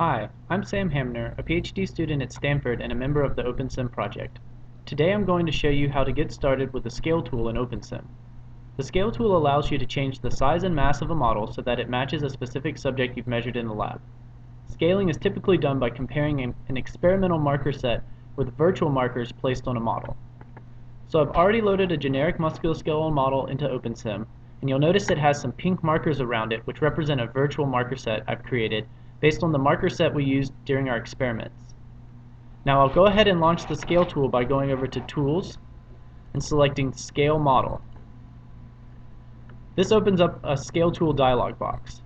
Hi, I'm Sam Hamner, a PhD student at Stanford and a member of the OpenSim project. Today I'm going to show you how to get started with the scale tool in OpenSim. The scale tool allows you to change the size and mass of a model so that it matches a specific subject you've measured in the lab. Scaling is typically done by comparing an experimental marker set with virtual markers placed on a model. So I've already loaded a generic musculoskeletal model into OpenSim, and you'll notice it has some pink markers around it which represent a virtual marker set I've created based on the marker set we used during our experiments. Now I'll go ahead and launch the scale tool by going over to Tools and selecting Scale Model. This opens up a scale tool dialog box.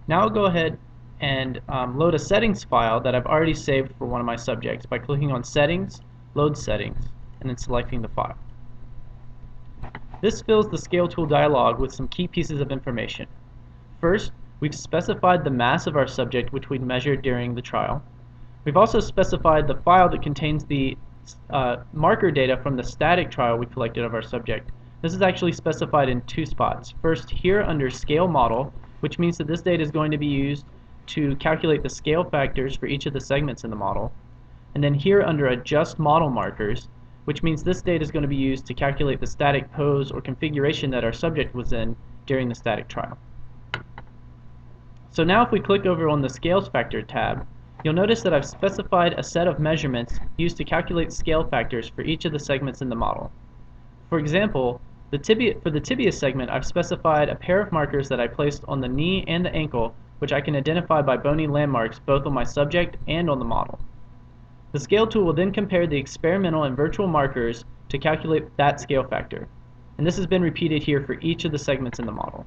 Now I'll go ahead and load a settings file that I've already saved for one of my subjects by clicking on Settings, Load Settings, and then selecting the file. This fills the scale tool dialog with some key pieces of information. First, we've specified the mass of our subject which we measured during the trial. We've also specified the file that contains the marker data from the static trial we collected of our subject. This is actually specified in two spots. First, here under Scale Model, which means that this data is going to be used to calculate the scale factors for each of the segments in the model. And then here under Adjust Model Markers, which means this data is going to be used to calculate the static pose or configuration that our subject was in during the static trial. So now if we click over on the Scales Factor tab, you'll notice that I've specified a set of measurements used to calculate scale factors for each of the segments in the model. For example, for the tibia segment, I've specified a pair of markers that I placed on the knee and the ankle, which I can identify by bony landmarks both on my subject and on the model. The scale tool will then compare the experimental and virtual markers to calculate that scale factor, and this has been repeated here for each of the segments in the model.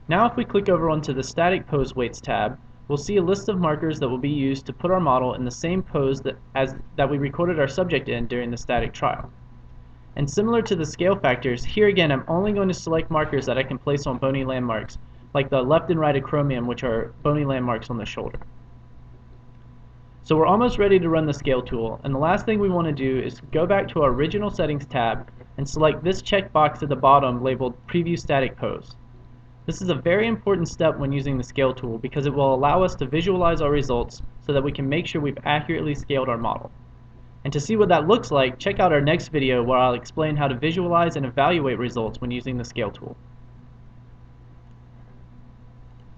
Now if we click over onto the Static Pose Weights tab, we'll see a list of markers that will be used to put our model in the same pose that we recorded our subject in during the static trial. And similar to the scale factors, here again I'm only going to select markers that I can place on bony landmarks, like the left and right acromion, which are bony landmarks on the shoulder. So we're almost ready to run the scale tool, and the last thing we want to do is go back to our original settings tab and select this checkbox at the bottom labeled Preview Static Pose. This is a very important step when using the scale tool because it will allow us to visualize our results so that we can make sure we've accurately scaled our model. And to see what that looks like, check out our next video where I'll explain how to visualize and evaluate results when using the scale tool.